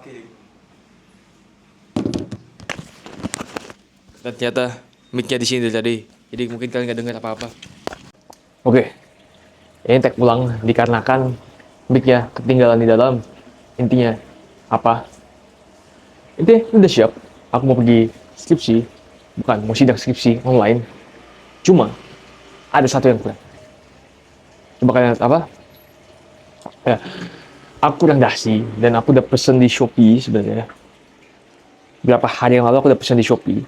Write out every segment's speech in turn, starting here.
kiri. Dan ternyata mic-nya di sini dari tadi. Jadi mungkin kalian nggak dengar apa-apa. Oke. Ini tag ulang dikarenakan mic-nya ketinggalan di dalam. Intinya apa? Intinya udah siap. Aku mau pergi skripsi. Bukan, mau sidang skripsi online. Cuma ada satu yang kurang. Coba kalian lihat apa? Ya, aku kurang dasi dan aku udah pesen di Shopee sebenarnya. Berapa hari yang lalu aku udah pesen di Shopee.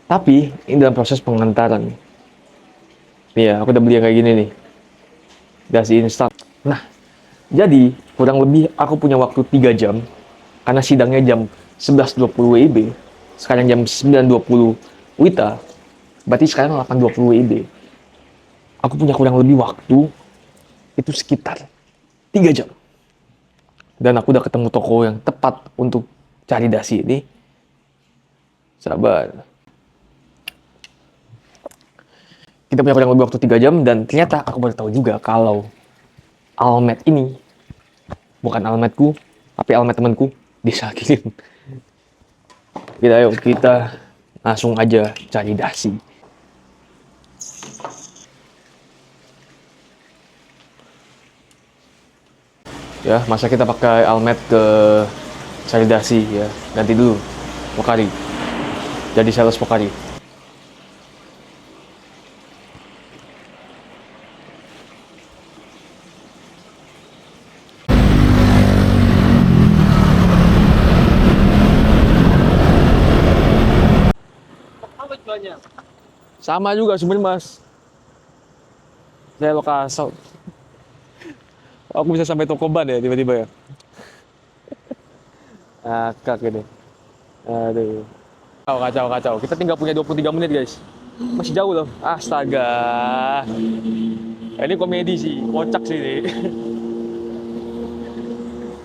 Tapi ini dalam proses pengantaran. Iya, aku udah beli yang kayak gini nih. Dasi instan. Nah, jadi kurang lebih aku punya waktu 3 jam. Karena sidangnya jam 11.20 WIB. Sekarang jam 9.20 WITA. Berarti sekarang 8.20 WIB. Aku punya kurang lebih waktu itu sekitar 3 jam. Dan aku udah ketemu toko yang tepat untuk cari dasi ini. Sabar. Kita punya kurang lebih waktu 3 jam dan ternyata aku baru tahu juga kalau almet ini bukan almetku, tapi almet temanku bisa kirim. Kita langsung aja cari dasi. Ya, masa kita pakai almet ke cari dasi ya. Ganti dulu Pocari. Jadi sales Pocari. Sama juga sebenarnya mas. Saya lokal. Aku bisa sampai toko ban ya tiba-tiba ya. Akak ini. Aduh. Kacau. Kita tinggal punya 23 menit guys. Masih jauh loh. Astaga. Ini komedi sih. Kocak sih ini.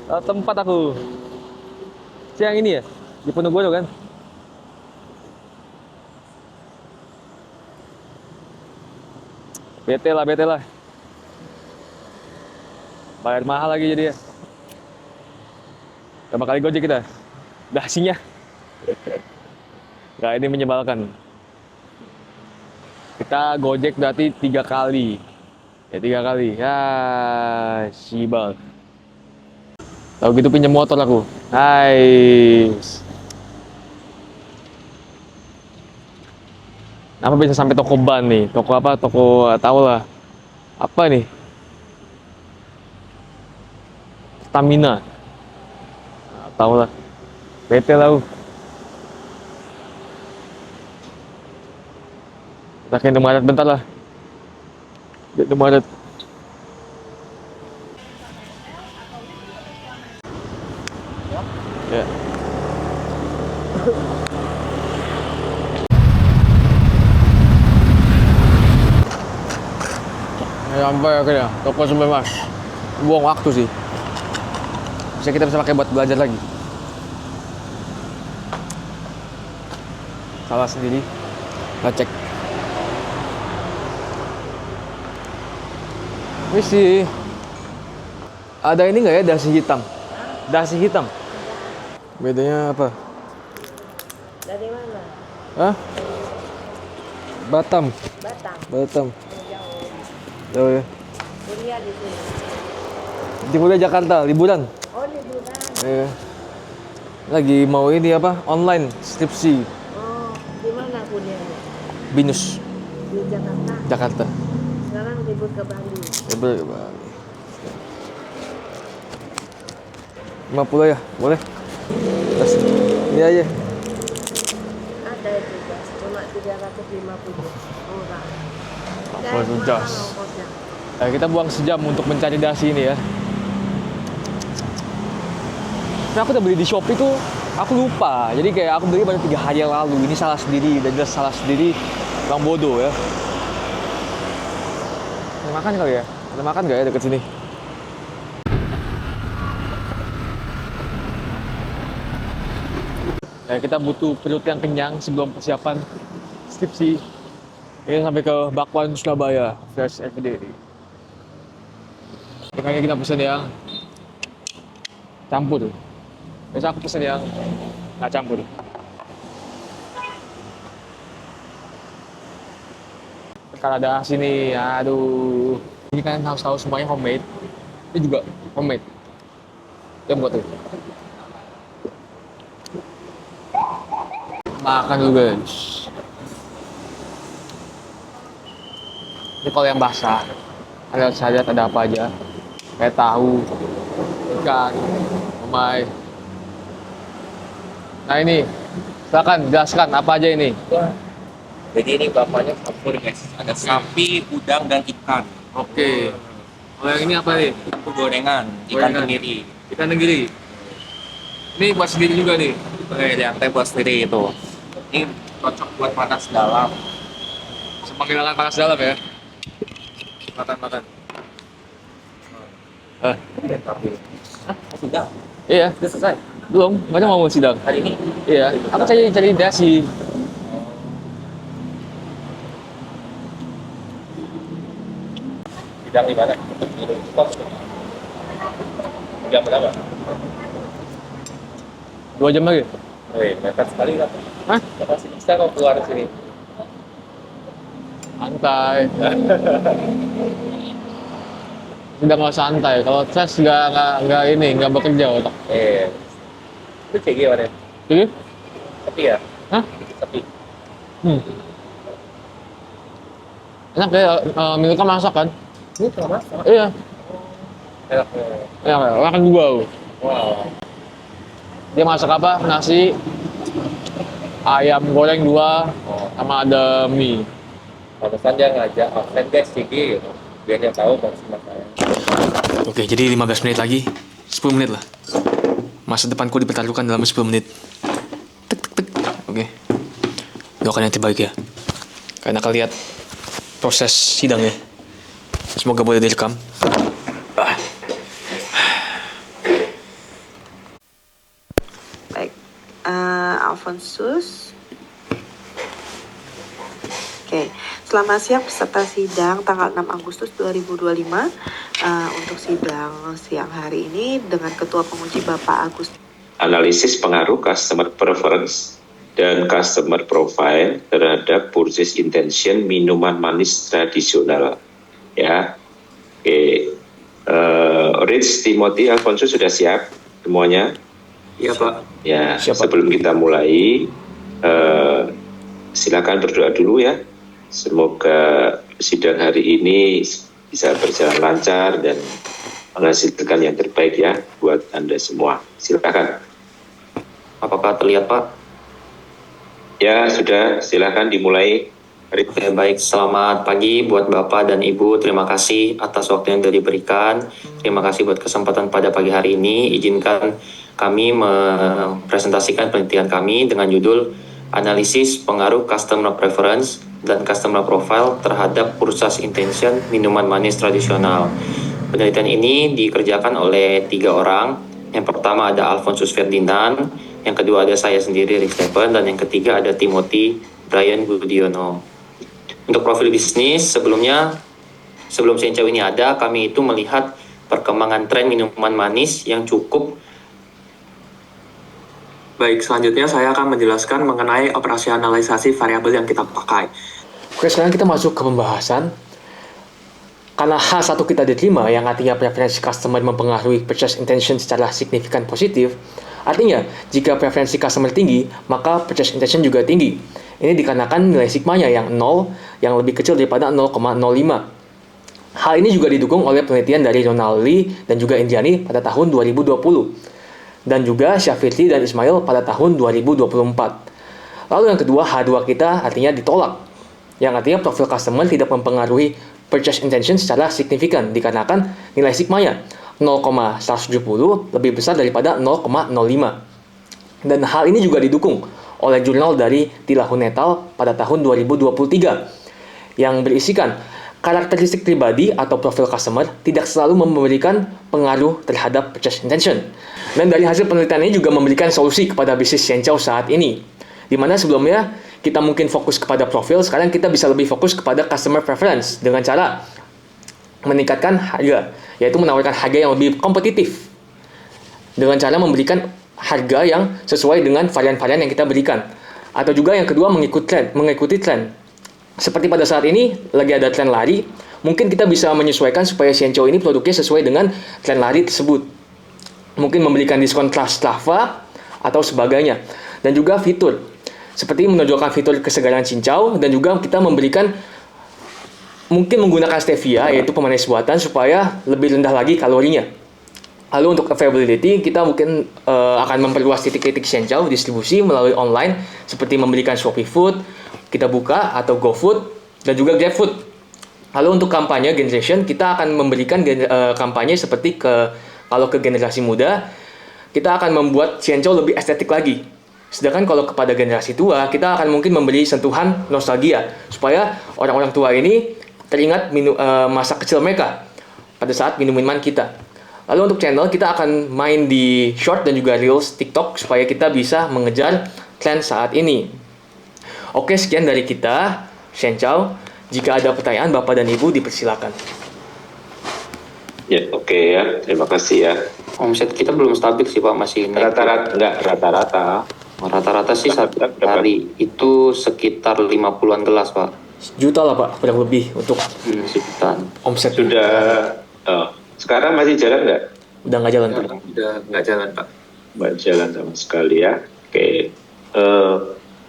Tempat aku. Siang ini ya? Di Ponorogo kan? Bete lah. Bayar mahal lagi jadi ya. Berapa kali gojek kita? Dasinya. Nah ini menyebalkan. Kita gojek berarti 3 kali. Ya 3 kali. Ya sibal. Tahu gitu pinjam motor aku. Hai. Apa bisa sampai toko ban nih? Toko apa? Toko tahu lah. Apa nih? Stamina. Nah, tahu lah. Bete lah. Kita ke Indomaret bentar lah. Di Indomaret. Ya. Sampai akhirnya toko sampai mas. Buang waktu sih. Kita bisa pakai buat belajar lagi. Salah sendiri. Kita cek. Ini sih. Ada ini nggak ya dasi hitam? Dasi hitam. Bedanya apa? Dari mana? Hah? Batam. Jauh. Jauh ya. Kuliah di sini. Di kuliah Jakarta, liburan. Oh, liburan. Iya. Lagi mau ini apa? Online skripsi. Oh, di mana kuliahnya? Binus, Di Jakarta. Jakarta. Sekarang libur ke Bali. Libur ke Bali. 50 ya? Boleh? Tas. Iya. Ada itu jas, cuma 350 orang. Apa itu jas? Kita buang sejam untuk mencari dasi ini ya. Nah, aku udah beli di Shopee tuh, aku lupa. Jadi kayak aku beli baru 3 hari yang lalu. Ini salah sendiri, dan jelas salah sendiri. Bang bodoh ya. Ada makan kali ya? Ada makan nggak ya deket sini? Kita butuh perut yang kenyang sebelum persiapan skripsi. Ini sampai ke Bakwan Surabaya, fresh everyday. Makanya kita pesen yang campur. Biasa aku pesen yang nggak campur. Kalau ada sini, aduh. Ini kan harus tahu semuanya homemade. Ini juga homemade. Dia buat tuh. Makan dulu guys. Ini kalau yang basah, kalian saya lihat ada apa aja. Kayak tahu, ikan, somai. Nah ini, silakan jelaskan apa aja ini. Jadi ini bapaknya campur guys. Ada sapi, udang, dan ikan. Oke. Oh yang ini apa nih? Itu gorengan, ikan Gorengan. tenggiri. Ikan tenggiri. Ini buat sendiri juga nih. Oke, yang teh buat sendiri itu. Ini cocok buat panas dalam. Semanggilan panas dalam ya. Makan. Tapi sudah, Iya, sudah selesai. belum. Banyak mau sidang. Hari ini Iya, aku cari dasi. sidang di mana? Jam berapa? 2 jam lagi. Mepet sekali kan? Hah? Pasti bisa kok keluar dari sini. Santai. Udah nggak santai. Kalau stres nggak bekerja otak. Itu kayak gimana? Jadi, Sepi ya? hah? Sepi. Enak ya, Milka masak kan? Ini cuma masak. Iya, Enak. makan juga. Wow. Dia masak apa? Nasi, ayam goreng 2, sama ada mie. Pantesan dia ngajak absen guys, Ciki gitu. Biar dia tahu maksud saya. Oke, jadi 15 menit lagi, 10 menit lah. Masa depanku dipertaruhkan dalam 10 menit. Tek, tek, tek. Oke. Doakan yang terbaik ya. Karena akan lihat proses sidangnya. Semoga boleh direkam. Baik, Alfonsus. Oke, selamat siang peserta sidang tanggal 6 Agustus 2025. Untuk sidang siang hari ini dengan Ketua Penguji Bapak Agus. Analisis pengaruh customer preference dan customer profile terhadap purchase intention minuman manis tradisional. Ya, oke. Rich, Timothy, Alfonso sudah siap semuanya? Iya Pak. Ya, Siap, Pak. sebelum kita mulai, silakan berdoa dulu ya. Semoga sidang hari ini bisa berjalan lancar dan menghasilkan yang terbaik ya buat Anda semua. Silakan. Apakah terlihat Pak? Ya, sudah. Silakan dimulai. Oke, baik. Selamat pagi buat Bapak dan Ibu. Terima kasih atas waktu yang sudah diberikan. Terima kasih buat kesempatan pada pagi hari ini. Izinkan kami mempresentasikan penelitian kami dengan judul Analisis Pengaruh Customer Preference dan Customer Profile terhadap Purchase Intention Minuman Manis Tradisional. Penelitian ini dikerjakan oleh 3 orang. Yang pertama ada Alfonsus Ferdinand, yang kedua ada saya sendiri, Rick Stephen, dan yang ketiga ada Timothy Brian Budiono. Untuk profil bisnis, sebelum Sencow ini ada, kami itu melihat perkembangan tren minuman manis yang cukup. Baik, selanjutnya saya akan menjelaskan mengenai operasionalisasi variabel yang kita pakai. Oke, sekarang kita masuk ke pembahasan. Karena H1 kita diterima, yang artinya preferensi customer mempengaruhi purchase intention secara signifikan positif, artinya jika preferensi customer tinggi, maka purchase intention juga tinggi. Ini dikarenakan nilai sigmanya yang 0, yang lebih kecil daripada 0,05. Hal ini juga didukung oleh penelitian dari Ronald Lee dan juga Indiani pada tahun 2020. Dan juga Syafirli dan Ismail pada tahun 2024. Lalu yang kedua, H2 kita artinya ditolak. Yang artinya profil customer tidak mempengaruhi purchase intention secara signifikan dikarenakan nilai sigmanya 0,170 lebih besar daripada 0,05. Dan hal ini juga didukung oleh jurnal dari Tilahun et al. Pada tahun 2023 yang berisikan karakteristik pribadi atau profil customer tidak selalu memberikan pengaruh terhadap purchase intention. Dan dari hasil penelitian ini juga memberikan solusi kepada bisnis Sencow saat ini. Di mana sebelumnya kita mungkin fokus kepada profil, sekarang kita bisa lebih fokus kepada customer preference dengan cara meningkatkan harga, yaitu menawarkan harga yang lebih kompetitif dengan cara memberikan harga yang sesuai dengan varian-varian yang kita berikan. Atau juga yang kedua mengikuti tren. Seperti pada saat ini lagi ada tren lari, mungkin kita bisa menyesuaikan supaya Xianzhou ini produknya sesuai dengan tren lari tersebut. Mungkin memberikan diskon kelas lava atau sebagainya. Dan juga fitur, seperti menonjolkan fitur kesegaran cincau, dan juga kita memberikan mungkin menggunakan stevia, yaitu pemanis buatan, supaya lebih rendah lagi kalorinya. Lalu untuk availability, kita mungkin akan memperluas titik-titik Xianzhou distribusi melalui online, seperti memberikan Shopee Food, kita buka, atau GoFood, dan juga GrabFood. Lalu untuk kampanye generation, kita akan memberikan kampanye seperti kalau ke generasi muda, kita akan membuat Xianzhou lebih estetik lagi. Sedangkan kalau kepada generasi tua, kita akan mungkin memberi sentuhan nostalgia, supaya orang-orang tua ini teringat masa kecil mereka pada saat minum-minuman kita. Lalu untuk channel, kita akan main di short dan juga reels TikTok, supaya kita bisa mengejar tren saat ini. Oke, sekian dari kita, Xianzhou. Jika ada pertanyaan, Bapak dan Ibu dipersilakan. Ya, oke ya. Terima kasih ya. Omset kita belum stabil sih Pak, masih naik. Rata-rata. Rata-rata sih satu hari itu sekitar 50-an gelas Pak. Juta lah Pak, kurang lebih untuk Sejutaan. omset. Sudah, sekarang masih jalan nggak? Udah nggak jalan Pak. Udah nggak jalan Pak. Nggak jalan sama sekali ya. Oke.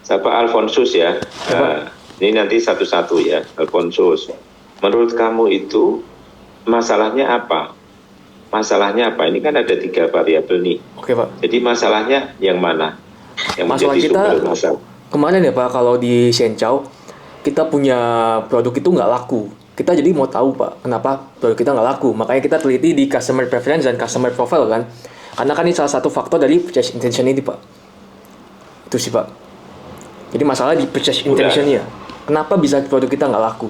Siapa Alfonsus ya? Ini nanti satu-satu ya, Alfonsus. Menurut kamu itu masalahnya apa? Masalahnya apa? Ini kan ada 3 variabel nih. Oke Pak. Jadi masalahnya yang mana? Yang Masalah menjadi kita sumber masalah. kemarin ya Pak, kalau di Xianzhou kita punya produk itu nggak laku. Kita jadi mau tahu Pak, kenapa produk kita nggak laku. Makanya kita teliti di customer preference dan customer profile kan. Karena kan ini salah satu faktor dari purchase intention ini Pak. Itu sih Pak. Jadi masalah di purchase intention-nya. Kenapa bisa produk kita nggak laku?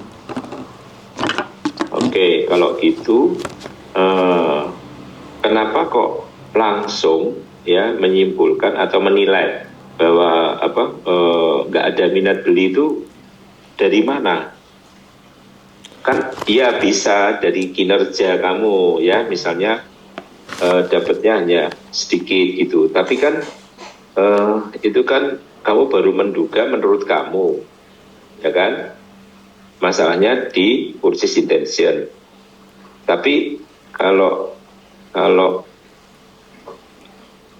Oke, kalau gitu, kenapa kok langsung ya menyimpulkan atau menilai bahwa nggak ada minat beli itu dari mana? Kan dia bisa dari kinerja kamu ya, misalnya dapatnya hanya sedikit gitu, tapi kan itu kan kamu baru menduga menurut kamu, ya kan? Masalahnya di purchase intention. Tapi kalau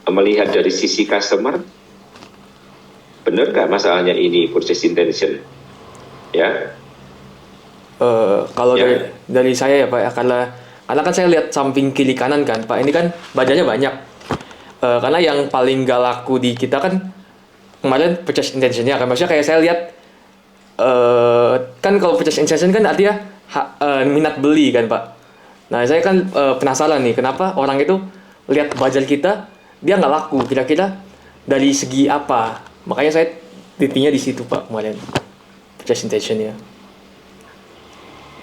melihat dari sisi customer, benar nggak masalahnya ini purchase intention? Ya. Kalau Ya. dari saya ya Pak ya, karena kan saya lihat samping kiri kanan kan Pak, ini kan badannya banyak. Karena yang paling gak laku di kita kan kemarin purchase intention-nya kan, maksudnya kayak saya lihat kan kalau purchase intention kan artinya minat beli kan Pak. Nah saya kan penasaran nih, kenapa orang itu lihat budget kita dia nggak laku, kira-kira dari segi apa? Makanya saya titiknya di situ Pak kemarin, purchase intention-nya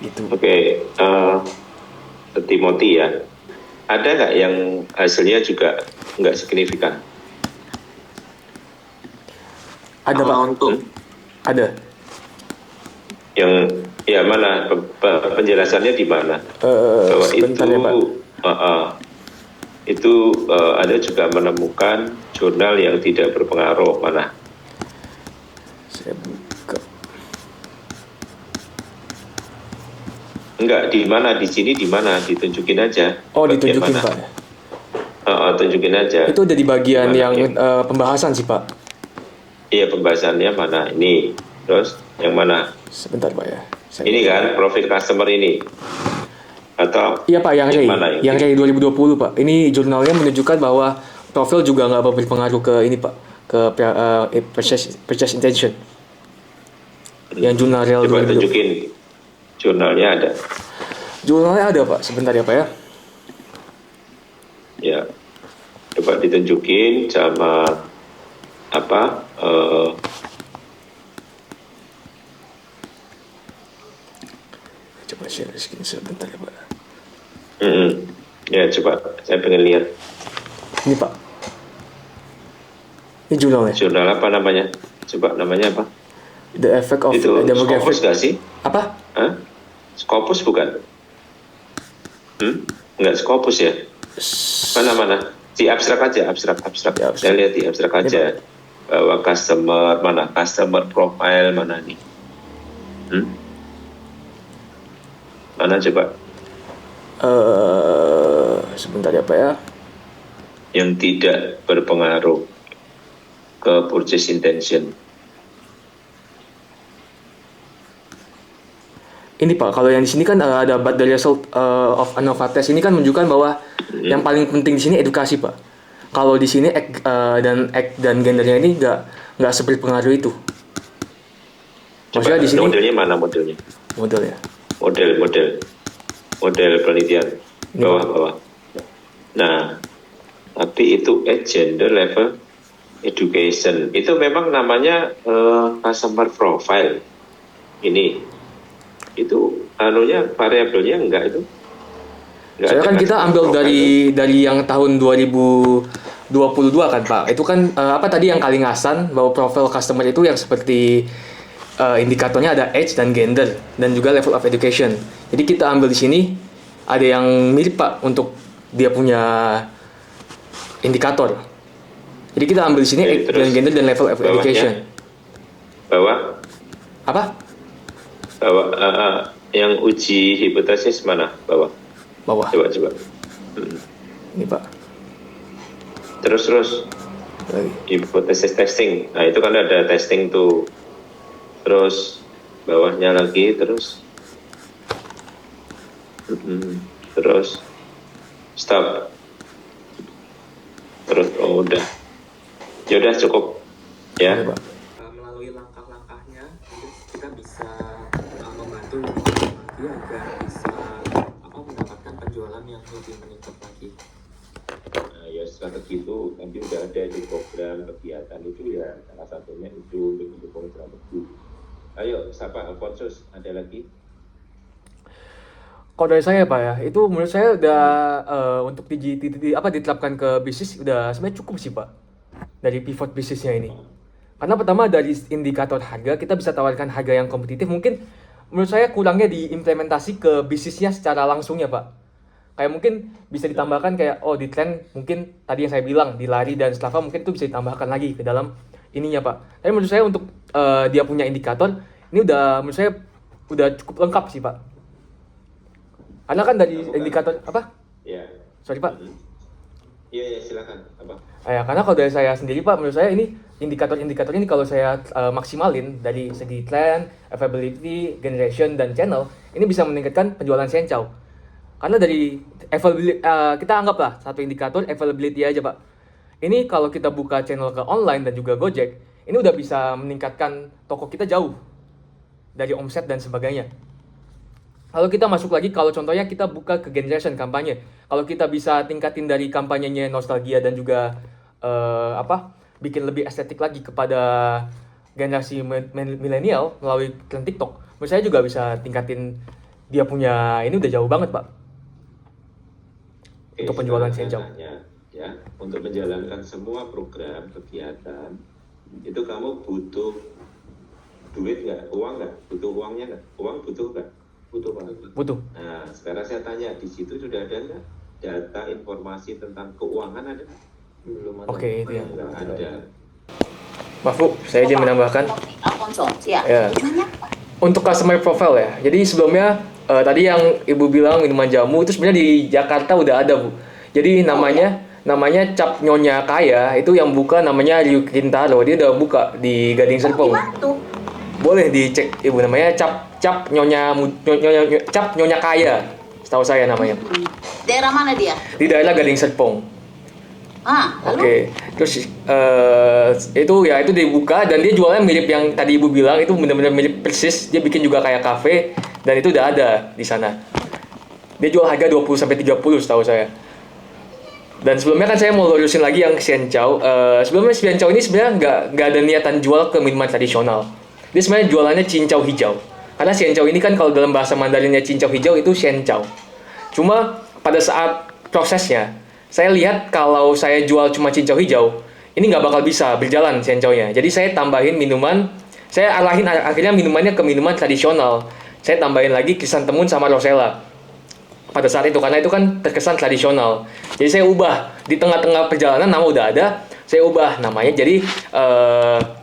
gitu. Oke, Timothy ya, ada nggak yang hasilnya juga nggak signifikan? Ada Pak, ada. Yang ya mana penjelasannya di mana? Bahwa Sebentar ya Pak. Itu Anda juga menemukan jurnal yang tidak berpengaruh mana? Saya buka. Enggak, di mana? Di sini di mana? Ditunjukin aja. Oh Bagian ditunjukin mana? Pak. Tunjukin aja. Itu udah di bagian Mana yang yang- pembahasan sih Pak. Iya, pembahasannya mana? Ini. Terus yang mana? Sebentar Pak ya. Ini kan profil customer ini. Atau Iya Pak, yang Ray, mana yang Ray 2020 Pak. Ini jurnalnya menunjukkan bahwa profil juga nggak berpengaruh ke ini Pak, ke purchase intention. Yang jurnal real coba 2020. tunjukin jurnalnya ada. Jurnalnya ada Pak, sebentar ya Pak ya. Ya, coba ditunjukin sama apa? Coba share screen sebentar ya Pak. Ya, coba saya pengen lihat Ini Pak. Ini jurnalnya. jurnal apa namanya? Coba namanya apa? The effect of Itu demographic. Scopus nggak sih? Apa? Hah? Scopus bukan? Nggak Scopus ya? Mana? Di abstrak aja, abstrak. Ya, abstrak. Saya lihat di abstrak aja. Bahwa customer profile mana nih? Mana coba? Sebentar ya Pak ya. Yang tidak berpengaruh ke purchase intention. Ini Pak, kalau yang di sini kan ada but the result of ANOVA test ini kan menunjukkan bahwa yang paling penting di sini edukasi Pak. Kalau di sini act dan gendernya ini nggak berpengaruh itu. Coba Maksudnya di sini modelnya mana modelnya? modelnya. Model penelitian Ini, bawah. Nah, tapi itu gender level education itu memang namanya customer profile. Ini itu anunya variabelnya enggak itu? Enggak Soalnya ada kan kita customer ambil profile. dari yang tahun 2022 kan Pak. Itu kan apa tadi yang Kalingasan bahwa profil customer itu yang seperti indikatornya ada age dan gender dan juga level of education. Jadi kita ambil di sini ada yang mirip Pak untuk dia punya indikator. Jadi kita ambil di sini Oke, age terus dan gender dan level of bawahnya? education. Bawah yang uji hipotesis mana? Bawah. Coba. Ini Pak. Terus Lagi. hipotesis testing. Nah, itu kan ada testing tuh. Terus bawahnya lagi terus stop. Terus udah. Ya udah cukup. Ya. Ini, Pak. Melalui langkah-langkahnya kita bisa membantu dia agar bisa mendapatkan penjualan yang lebih meningkat lagi. Nah, ya strategi itu nanti udah ada di program kegiatan itu ya salah satunya itu untuk mendukung strategi. Ayo, siapa Alfonsus ada lagi? Kalau dari saya Pak ya, itu menurut saya udah untuk diterapkan ke bisnis udah sebenarnya cukup sih Pak. Dari pivot bisnisnya ini. Karena pertama dari indikator harga kita bisa tawarkan harga yang kompetitif. Mungkin menurut saya kurangnya diimplementasi ke bisnisnya secara langsungnya Pak. Kayak mungkin bisa ditambahkan kayak di trend mungkin tadi yang saya bilang di lari dan Strava mungkin itu bisa ditambahkan lagi ke dalam ininya Pak. Tapi menurut saya untuk dia punya indikator ini udah menurut saya udah cukup lengkap sih Pak. Karena kan dari indikator apa? Ya. Sorry Pak. Iya silakan apa? Ya, karena kalau dari saya sendiri Pak, menurut saya ini indikator-indikator ini kalau saya maksimalin dari segi trend, availability, generation, dan channel, ini bisa meningkatkan penjualan Sencau. Karena dari availability, kita anggaplah satu indikator availability aja Pak. Ini kalau kita buka channel ke online dan juga Gojek, ini udah bisa meningkatkan toko kita jauh dari omset dan sebagainya. Kalau kita masuk lagi, kalau contohnya kita buka ke generation kampanye, kalau kita bisa tingkatin dari kampanyenya nostalgia dan juga bikin lebih estetik lagi kepada generasi milenial melalui tren TikTok, menurut saya juga bisa tingkatin dia punya ini udah jauh banget Pak. Oke, Untuk penjualan Sencau. Ya, untuk menjalankan semua program kegiatan itu kamu butuh duit nggak, uang nggak, butuh uangnya nggak, uang butuh nggak, butuh banget. Butuh. Nah, sekarang saya tanya di situ sudah ada nggak data informasi tentang keuangan ada? Belum ada. Oke, itu ya. Nggak ada. Maaf Bu, saya izin menambahkan. Alfonso, ya. Ya. Untuk customer profile ya. Jadi sebelumnya tadi yang Ibu bilang minuman jamu itu sebenarnya di Jakarta udah ada Bu. Jadi namanya Cap Nyonya Kaya itu yang buka namanya Ryu Kintaro. Dia udah buka di Gading Serpong. Boleh dicek Ibu namanya Cap Nyonya Kaya. Setahu saya namanya. Daerah mana dia? Di daerah Gading Serpong. Lalu? Oke. Terus itu dibuka dan dia jualnya mirip yang tadi Ibu bilang itu benar-benar mirip persis. Dia bikin juga kayak kafe dan itu udah ada di sana. Dia jual harga 20 sampai 30 setahu saya. Dan sebelumnya kan saya mau lurusin lagi yang Sencau. Sebelumnya Sencau ini sebenarnya nggak ada niatan jual ke minuman tradisional. Dia sebenarnya jualannya cincau hijau. Karena Sencau ini kan kalau dalam bahasa Mandarinnya cincau hijau itu Sencau. Cuma pada saat prosesnya, saya lihat kalau saya jual cuma cincau hijau, ini nggak bakal bisa berjalan Sencaunya. Jadi saya tambahin minuman, saya arahin akhirnya minumannya ke minuman tradisional. Saya tambahin lagi krisantemon sama rosella. pada saat itu, karena itu kan terkesan tradisional. Jadi saya ubah di tengah-tengah perjalanan, nama udah ada, saya ubah namanya jadi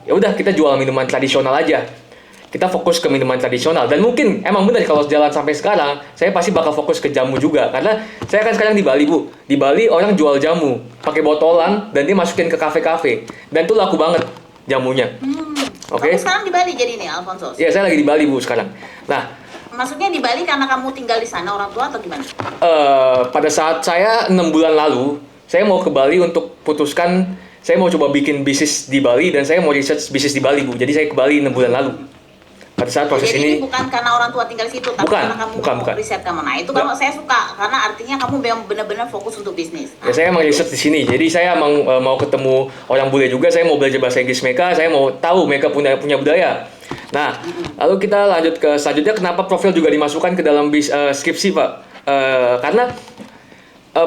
ya udah kita jual minuman tradisional aja. Kita fokus ke minuman tradisional, dan mungkin emang benar kalau jalan sampai sekarang saya pasti bakal fokus ke jamu juga, karena saya kan sekarang di Bali, Bu. Di Bali orang jual jamu pakai botolan dan dia masukin ke kafe-kafe, dan itu laku banget jamunya. Oke. Kamu sekarang di Bali jadi nih, Alfonso? Iya, saya lagi di Bali, Bu, sekarang. Nah, Maksudnya di Bali karena kamu tinggal di sana orang tua atau gimana? pada saat saya 6 bulan lalu, saya mau ke Bali untuk putuskan, saya mau coba bikin bisnis di Bali, dan saya mau research bisnis di Bali, Bu. Jadi saya ke Bali 6 bulan lalu. Pada saat proses Jadi ini, ini bukan karena orang tua tinggal di situ, tapi Bukan, karena kamu bukan, mau bukan. riset kamu. Nah itu kalau saya suka, karena artinya kamu memang benar-benar fokus untuk bisnis. ya saya emang research di sini. Jadi saya emang mau ketemu orang bule juga, saya mau belajar bahasa Inggris mereka, saya mau tahu mereka punya budaya. Nah, lalu kita lanjut ke selanjutnya, kenapa profil juga dimasukkan ke dalam skripsi, Pak? Karena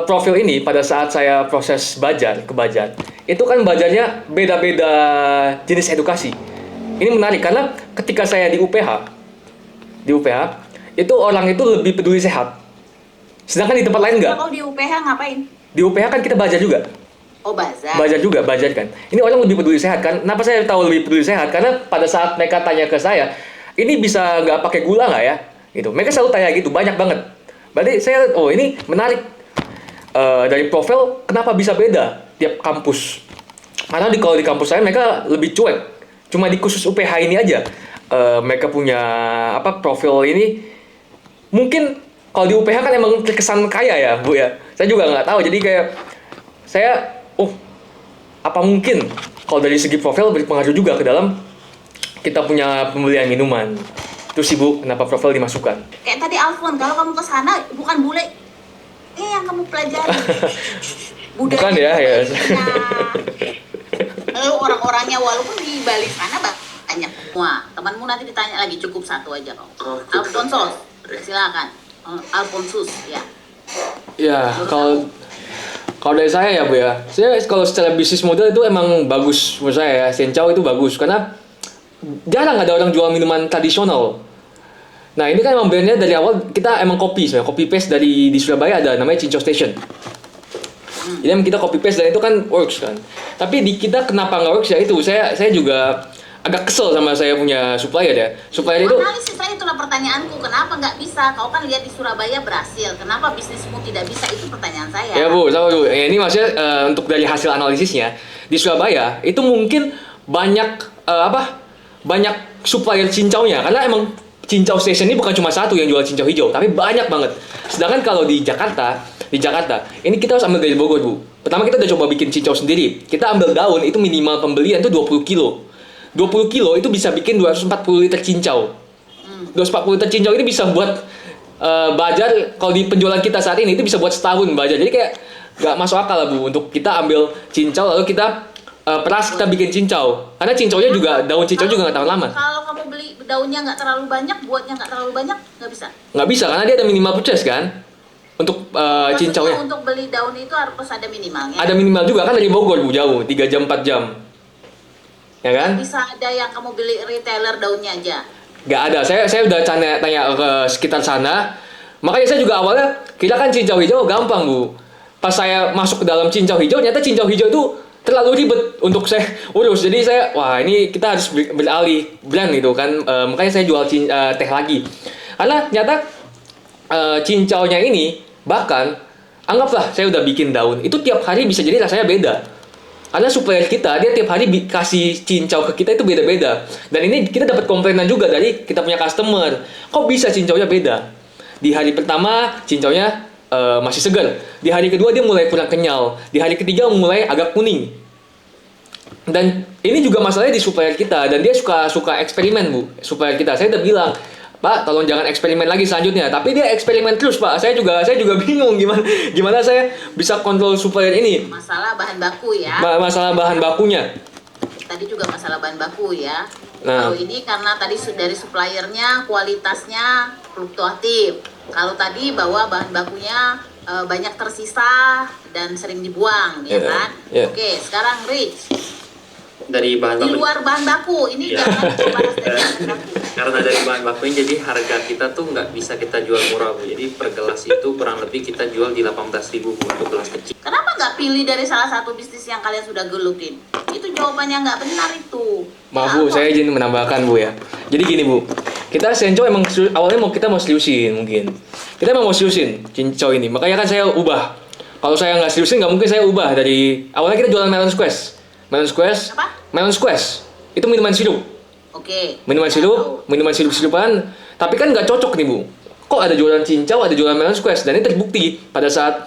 profil ini pada saat saya proses ke Bajar, itu kan Bajarnya beda-beda jenis edukasi. Ini menarik karena ketika saya di UPH itu orang itu lebih peduli sehat. Sedangkan di tempat lain enggak. Kalau di UPH ngapain? Di UPH kan kita Bajar juga. Oh bazar. Bajar kan. Ini orang lebih peduli sehat kan. Kenapa saya tahu lebih peduli sehat? Karena pada saat mereka tanya ke saya, ini bisa nggak pakai gula nggak ya? Gitu. Mereka selalu tanya gitu, banyak banget. Berarti saya, oh ini menarik. Dari profil, kenapa bisa beda tiap kampus? Karena kalau di kampus saya mereka lebih cuek. Cuma di khusus UPH ini aja, mereka punya profil ini. Mungkin kalau di UPH kan emang terkesan kaya ya, Bu ya. Saya juga nggak tahu. Jadi kayak saya apa mungkin kalau dari segi profil berpengaruh juga ke dalam kita punya pembelian minuman. Itu sih, Bu, kenapa profil dimasukkan. Kayak tadi Alfon, kalau kamu ke sana bukan bule, yang kamu pelajari. Bukan ya. Lalu orang-orangnya walaupun di Bali sana banyak semua. Temanmu nanti ditanya lagi, cukup satu aja kok. Alfonso, silakan. Alfonsus, ya. Ya, kalau dari saya ya, Bu ya. Saya kalau secara bisnis model itu emang bagus menurut saya ya. Senchao itu bagus karena jarang ada orang jual minuman tradisional. Nah, ini kan emang brandnya dari awal kita emang sebenarnya copy paste di Surabaya ada namanya Cincau Station. Jadi emang kita copy paste dan itu kan works kan. Tapi di kita kenapa nggak works ya itu saya juga agak kesel sama saya punya supplier ya. Supplier itu analisis saya, itulah pertanyaanku, kenapa nggak bisa? Kau kan lihat di Surabaya berhasil, kenapa bisnismu tidak bisa? Itu pertanyaan saya. ya, Bu, sama Bu. Ya, ini maksudnya untuk dari hasil analisisnya di Surabaya itu mungkin banyak banyak supplier cincaunya karena emang Cincau Station ini bukan cuma satu yang jual cincau hijau, tapi banyak banget. Sedangkan kalau di Jakarta ini kita harus ambil dari Bogor, Bu. Pertama kita udah coba bikin cincau sendiri. Kita ambil daun itu minimal pembelian itu 20 kilo. 20 kilo itu bisa bikin 240 liter cincau. 240 liter cincau ini bisa buat Bajar, kalau di penjualan kita saat ini itu bisa buat setahun Bajar. Jadi kayak gak masuk akal lah, Bu, untuk kita ambil cincau lalu kita peras, kita bikin cincau. Karena cincaunya juga, daun cincau juga gak tahan lama. Kalau kamu beli daunnya nggak terlalu banyak, buatnya nggak terlalu banyak, nggak bisa? Nggak bisa, karena dia ada minimal purchase kan untuk Maksudnya cincaunya. untuk beli daun itu harus ada minimalnya. Ada minimal juga kan, dari Bogor, Bu, jauh 3 jam 4 jam. Ya kan? Bisa ada yang kamu beli retailer daunnya aja. Nggak ada. Saya udah tanya ke sekitar sana. Makanya saya juga awalnya kira kan cincau hijau gampang, Bu. Pas saya masuk ke dalam cincau hijau, ternyata cincau hijau itu terlalu ribet untuk saya urus. Jadi saya, wah ini kita harus beralih brand gitu kan. Makanya saya jual teh lagi. Karena ternyata cincaunya ini bahkan anggaplah saya udah bikin daun, itu tiap hari bisa jadi rasanya beda. Karena supplier kita, dia tiap hari kasih cincau ke kita itu beda-beda. Dan ini kita dapat komplainan juga dari kita punya customer. Kok bisa cincaunya beda? Di hari pertama cincaunya masih segar. Di hari kedua dia mulai kurang kenyal. Di hari ketiga mulai agak kuning. Dan ini juga masalahnya di supplier kita. Dan dia suka eksperimen, Bu, supplier kita. Saya udah bilang, Pak, tolong jangan eksperimen lagi selanjutnya. Tapi dia eksperimen terus, Pak. Saya juga bingung gimana saya bisa kontrol supplier ini. Masalah bahan baku ya. Masalah bahan bakunya. Tadi juga masalah bahan baku ya. Nah. Kalau ini karena tadi dari suppliernya kualitasnya fluktuatif. Kalau tadi bahwa bahan bakunya banyak tersisa dan sering dibuang, ya kan? Yeah. Oke, sekarang Rich. dari bahan Di baku. luar bahan baku, ini Iya. jangan bahas dari bahan baku. Karena dari bahan bakunya jadi harga kita tuh nggak bisa kita jual murah Bu. Jadi per gelas itu kurang lebih kita jual di 18.000 Bu untuk gelas kecil. Kenapa nggak pilih dari salah satu bisnis yang kalian sudah gelutin? Itu jawabannya nggak benar itu. Maaf Bu, saya izin menambahkan Bu ya. Jadi gini Bu, kita Senco emang awalnya kita mau seriusin mungkin. Kita emang mau seriusin cincau ini, makanya kan saya ubah. Kalau saya nggak seriusin nggak mungkin saya ubah dari awalnya kita jualan melon squash. Melon squash, Apa? melon squash itu minuman sirup. Oke. Minuman Ya, tahu. sirup-sirupan. Tapi kan nggak cocok nih Bu. Kok ada jualan cincau, ada jualan melon squash, dan ini terbukti pada saat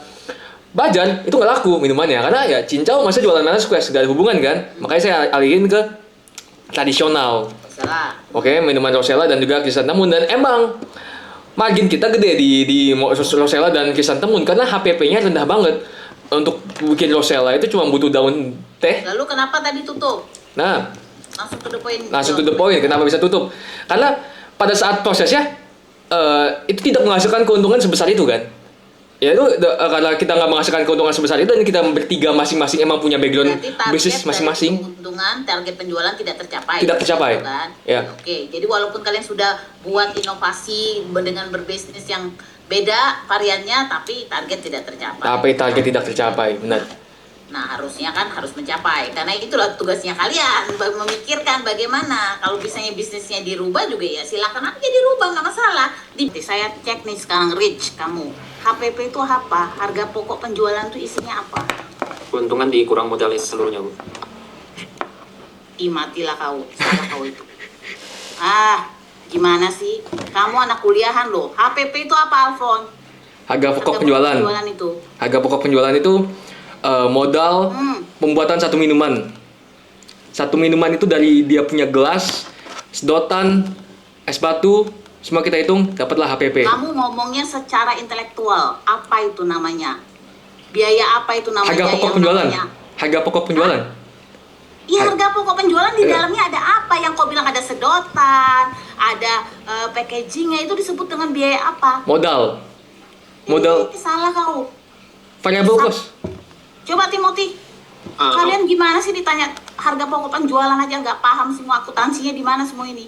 Bajan itu nggak laku minumannya karena ya cincau masa jualan melon squash nggak ada hubungan kan. Makanya saya alihin ke tradisional. Salah. Oke, minuman Rosella dan juga krisantemum, dan emang margin kita gede di Rosella dan krisantemum karena HPP-nya rendah banget. Untuk bikin Rosella itu cuma butuh daun teh. Lalu kenapa tadi tutup? Nah, Langsung to the point. langsung to the point. Kenapa bisa tutup? Karena pada saat prosesnya itu tidak menghasilkan keuntungan sebesar itu kan. Ya itu karena kita nggak menghasilkan keuntungan sebesar itu dan kita bertiga masing-masing emang punya background Berarti target bisnis masing-masing. dari keuntungan, target penjualan tidak tercapai. Tidak tercapai. Gitu kan? Ya. Oke, jadi walaupun kalian sudah buat inovasi dengan berbisnis yang beda variannya, tapi target tidak tercapai. Tapi target tidak tercapai, benar. Nah, harusnya kan harus mencapai. Karena itulah tugasnya kalian, memikirkan bagaimana. Kalau misalnya bisnisnya dirubah juga ya silakan aja dirubah, nggak masalah. Saya cek nih sekarang Rich, kamu. HPP itu apa? Harga pokok penjualan itu isinya apa? Keuntungan dikurang modalnya seluruhnya Bu. Ih, matilah kau, salah kau itu. Ah, gimana sih? Kamu anak kuliahan loh. HPP itu apa, Alfon? Harga pokok penjualan. itu. Harga pokok penjualan itu modal pembuatan satu minuman. Satu minuman itu dari dia punya gelas, sedotan, es batu, semua kita hitung dapatlah HPP. Kamu ngomongnya secara intelektual. Apa itu namanya? Biaya apa itu namanya? Harga pokok yang penjualan. namanya? Harga pokok penjualan. Iya, harga pokok penjualan di dalamnya ada apa? Yang kau bilang ada sedotan, ada packagingnya, itu disebut dengan biaya apa? Modal. Modal Ini salah kau. variable cost. Coba Timothy, kalian gimana sih ditanya harga pokok penjualan aja nggak paham semua, akuntansinya di mana semua ini?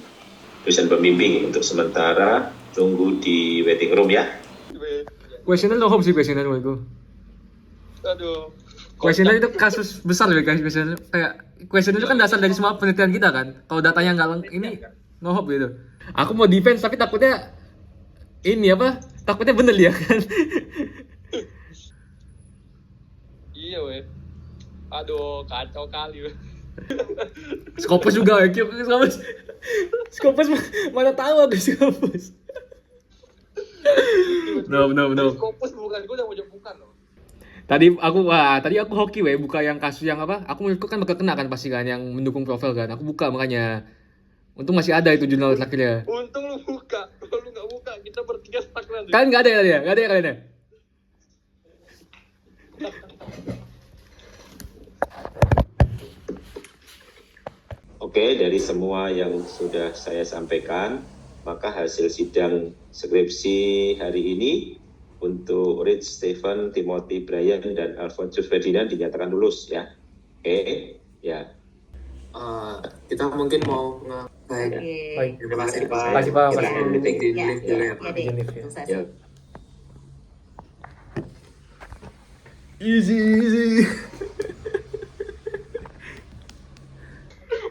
Dosen pembimbing untuk sementara tunggu di waiting room ya. Questionnaire no hope sih questionnaire itu. Aduh. Questionnaire itu kasus besar ya guys, questionnaire. Kayak questionnaire itu kan dasar dari semua penelitian kita kan. Kalau datanya nggak lengkap ini no hope gitu. Aku mau defense tapi takutnya ini apa? Takutnya bener dia kan. Iya weh. Aduh, kacau kali weh. Scopus juga ya, Scopus. Scopus mana tahu aku Scopus. No. Skopus bukan, gue udah mau bukan loh. Tadi aku hoki buka yang kasus yang apa? Aku menurutku kan bakal kena kan pasti kan yang mendukung profil kan. Aku buka makanya. Untung masih ada itu jurnal terakhirnya. Untung lu buka. Kalau lu nggak buka, kita bertiga stuck nanti. Kan nggak ada ya tadi ya? Nggak ada ya kalian ya? Oke, dari semua yang sudah saya sampaikan, maka hasil sidang skripsi hari ini untuk Rich, Stephen, Timothy, Brian, dan Alphonsus Ferdinand dinyatakan lulus ya. Oke, ya. Kita mungkin mau baik. Baik. Terima kasih Pak. Terima kasih, Pak. Kita Makasih. meeting di Ya, lift dulu ya Pak. deh. Lift, ya. Sukses. Ya. Easy.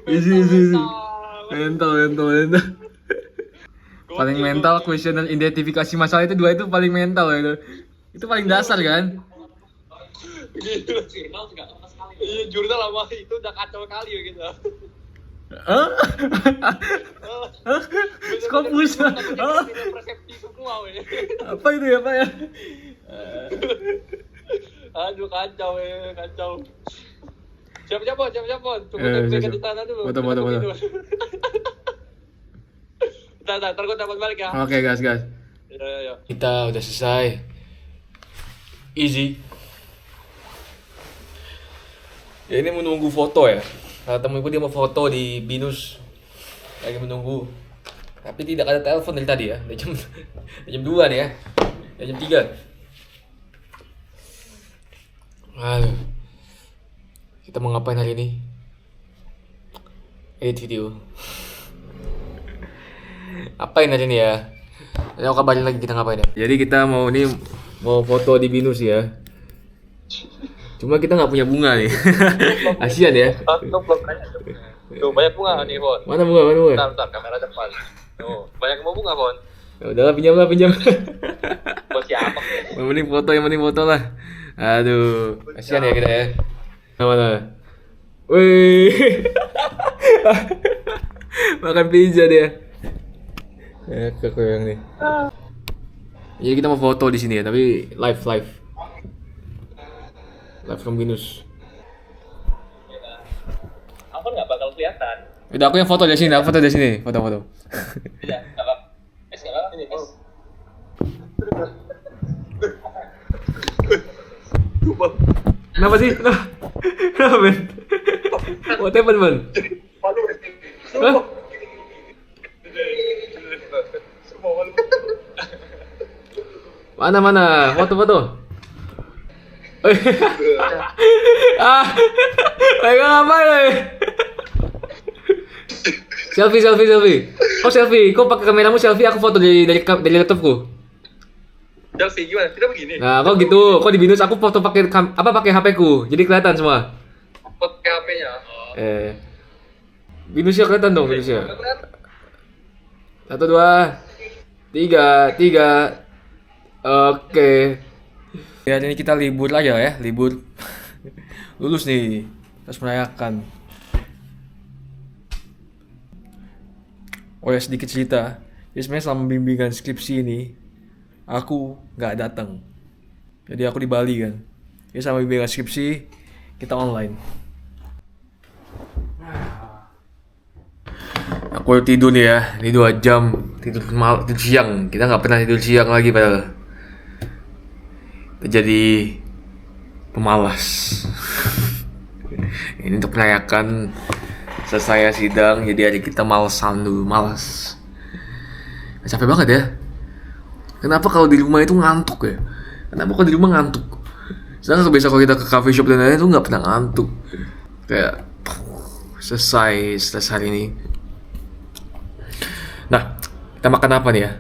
Easy. Mental. Paling mental questionnaire identifikasi masalah itu dua itu paling mental ya itu. Itu paling dasar kan? Gitu sih. Iya, jurnal lama itu udah kacau kali ya gitu. Hah? Scopus. Hah? Persepsi semua weh. Apa itu ya, Pak ya? Aduh, kacau ya, kacau. Siap-siap, Tunggu siap. di tanah dulu. Foto. Ntar gue dapat balik ya. Oke, guys. Ya. Kita udah selesai. Easy. Ya ini menunggu foto ya. Nah, temenku dia mau foto di Binus. Lagi menunggu. Tapi tidak ada telepon dari tadi ya. Dari jam 2 nih ya. Dari jam 3. Aduh. Kita mau ngapain hari ini? edit video. Apain aja nih ya? Nanti aku kabarin lagi kita ngapain ya. Jadi kita mau foto di Binus ya. Cuma kita nggak punya bunga nih. Kasian ya. Tuh banyak bunga nih, Bon. Mana bunga? Bentar, kamera depan. Tuh, banyak yang mau bunga, Bon. Ya udahlah, pinjam. Buat siapa? Yang penting foto lah. Aduh, kasihan ya kita ya. Mana? Wih. Makan pizza dia. Ya, kekoyang nih. Jadi kita mau foto di sini ya, tapi live from Binus. Aku nggak bakal kelihatan. Udah aku yang foto dari sini, foto. Iya, nggak apa. Nggak apa. Ini, Kenapa sih? Kenapa, Ben? What happened, Ben? Hah? Mana? Foto. Pegang apa ya? Selfie. Kok selfie? Kok pakai kameramu selfie? Aku foto dari laptopku. Selfie gimana? Kita begini. Nah, kok gitu? Kok di Binus aku foto pakai pakai HP-ku. Jadi kelihatan semua. Pakai HP-nya. Binusnya kelihatan dong, Binusnya. 1, 2, 3. Oke. Ya, ini kita libur aja ya, libur. Lulus nih, terus merayakan. Oh ya, sedikit cerita. Jadi sebenarnya selama bimbingan skripsi ini, aku nggak datang. Jadi aku di Bali kan. Jadi sama bimbingan skripsi, kita online. Aku tidur nih ya, ini 2 jam tidur siang. Kita nggak pernah tidur siang lagi padahal. Kita jadi pemalas. Ini untuk merayakan selesai sidang, jadi hari kita malesan dulu, malas. Capek banget ya. Kenapa kalau di rumah itu ngantuk ya? Kenapa kalau di rumah ngantuk? Sedangkan biasa kalau kita ke cafe shop dan lain-lain itu nggak pernah ngantuk. Kayak selesai hari ini. Nah, kita makan apa nih ya?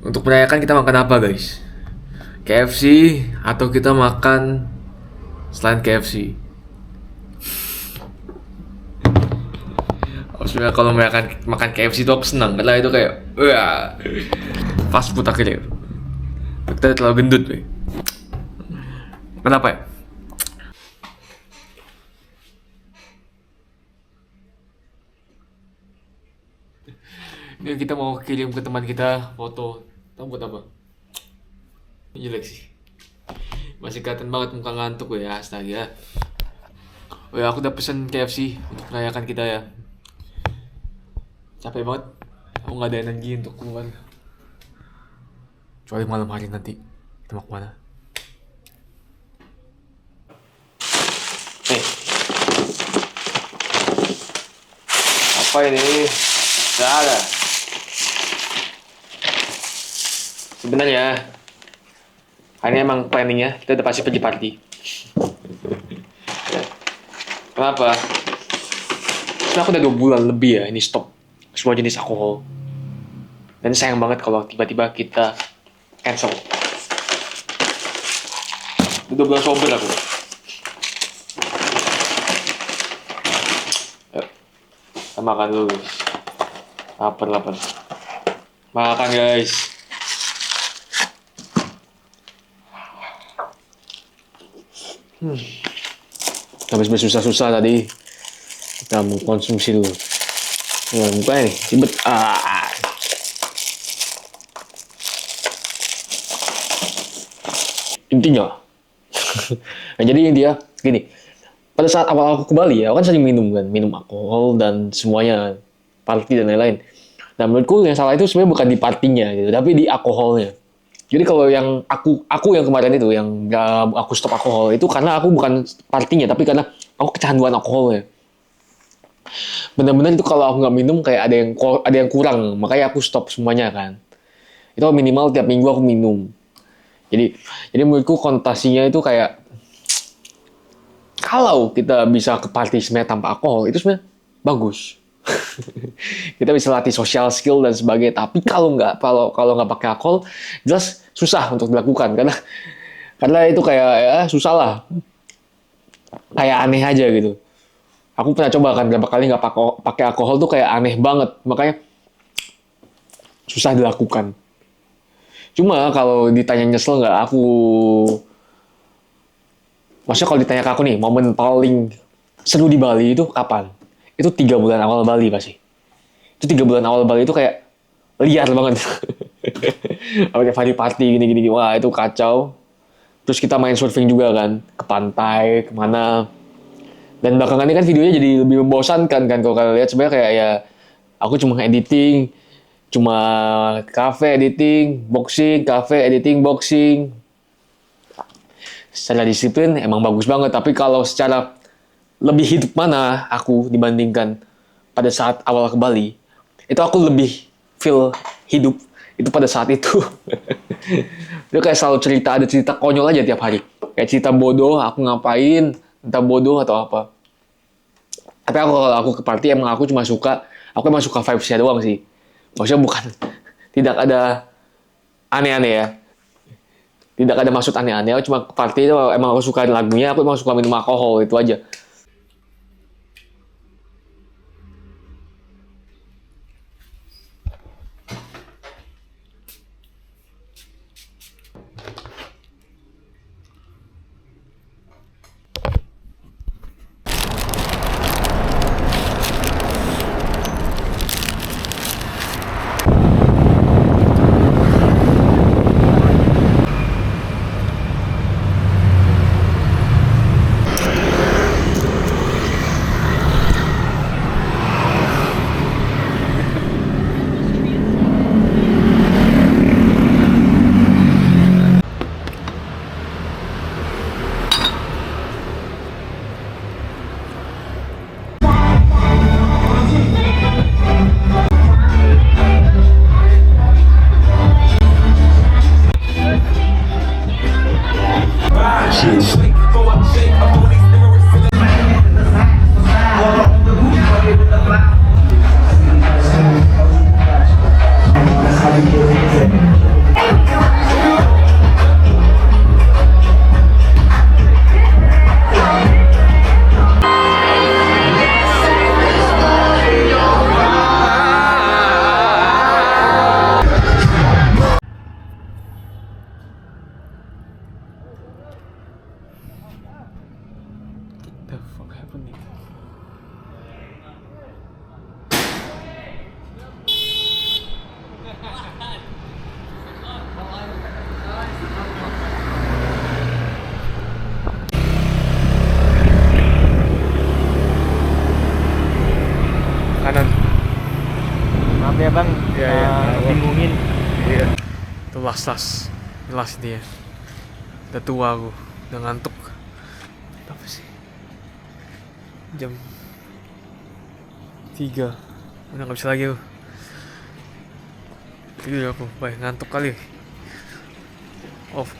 Untuk merayakan kita makan apa, guys? KFC atau kita makan selain KFC? Sebenarnya kalau makan KFC itu aku senang karena itu kayak wah, fast food akhirnya. Kita terlalu gendut, weh. Kenapa ya? Ini kita mau kirim ke teman kita foto. Tahu buat apa? Ini jelek sih. Masih kelihatan banget muka ngantuk ya, astaga. Oh ya, aku udah pesen KFC untuk merayakan kita ya. Capek banget. Aku gak ada energi untuk keluar. Kecuali malam hari nanti. Kita mau kemana? Apa ini? Gak ada. Sebenarnya ini emang planningnya kita udah pasti pergi party. Kenapa? Karena aku udah 2 bulan lebih ya ini stop semua jenis alkohol. Dan sayang banget kalau tiba-tiba kita cancel. Udah 2 bulan sober aku. Yuk, kita makan dulu guys. Lapar. Makan guys. Habis bersusah-susah tadi kita mengkonsumsi dulu. Bukan nih, ribet. Intinya nah, jadi intinya gini, pada saat awal aku ke Bali ya, aku kan sering minum alkohol dan semuanya, party dan lain-lain. Nah menurutku yang salah itu sebenarnya bukan di partinya gitu, tapi di alkoholnya. Jadi kalau yang aku yang kemarin itu yang aku stop alkohol itu karena aku bukan partinya, tapi karena aku kecanduan alkoholnya. Benar-benar itu kalau aku nggak minum kayak ada yang kurang, makanya aku stop semuanya kan. Itu minimal tiap minggu aku minum. Jadi menurutku konotasinya itu kayak kalau kita bisa ke party sebenarnya tanpa alkohol itu sebenarnya bagus. Kita bisa latih social skill dan sebagainya. Tapi kalau nggak pakai alkohol, jelas susah untuk dilakukan karena itu kayak ya susah lah, kayak aneh aja gitu. Aku pernah coba kan berapa kali nggak pakai alkohol tuh kayak aneh banget, makanya susah dilakukan. Cuma kalau ditanya nyesel nggak, maksudnya kalau ditanya ke aku nih, momen paling seru di Bali itu kapan? Itu 3 bulan awal Bali pasti. Itu 3 bulan awal Bali itu kayak liar banget. Pakai party gini-gini, wah itu kacau. Terus kita main surfing juga kan, ke pantai, kemana. Dan belakangan ini kan videonya jadi lebih membosankan kan, kalau kalian lihat sebenarnya kayak ya aku cuma editing, cuma cafe editing, boxing, cafe editing, boxing. Secara disiplin emang bagus banget, tapi kalau secara lebih hidup mana aku dibandingkan pada saat awal ke Bali, itu aku lebih feel hidup itu pada saat itu. Itu kayak selalu ada cerita konyol aja tiap hari. Kayak cerita bodoh, aku ngapain, entah bodoh atau apa. Tapi kalau aku ke party emang aku emang suka vibes-nya doang sih. Maksudnya bukan, tidak ada aneh-aneh ya. Tidak ada maksud aneh-aneh, aku cuma ke party itu emang aku suka lagunya, aku emang suka minum alkohol, itu aja. The fuck happening? Kanan. Maaf ya bang, bingungin. Iya. Itu las ini ya. Udah tua aku, udah ngantuk. Apa sih? Jam 3. Udah gak bisa lagi aku. Tidur aku, baik ngantuk kali. Off.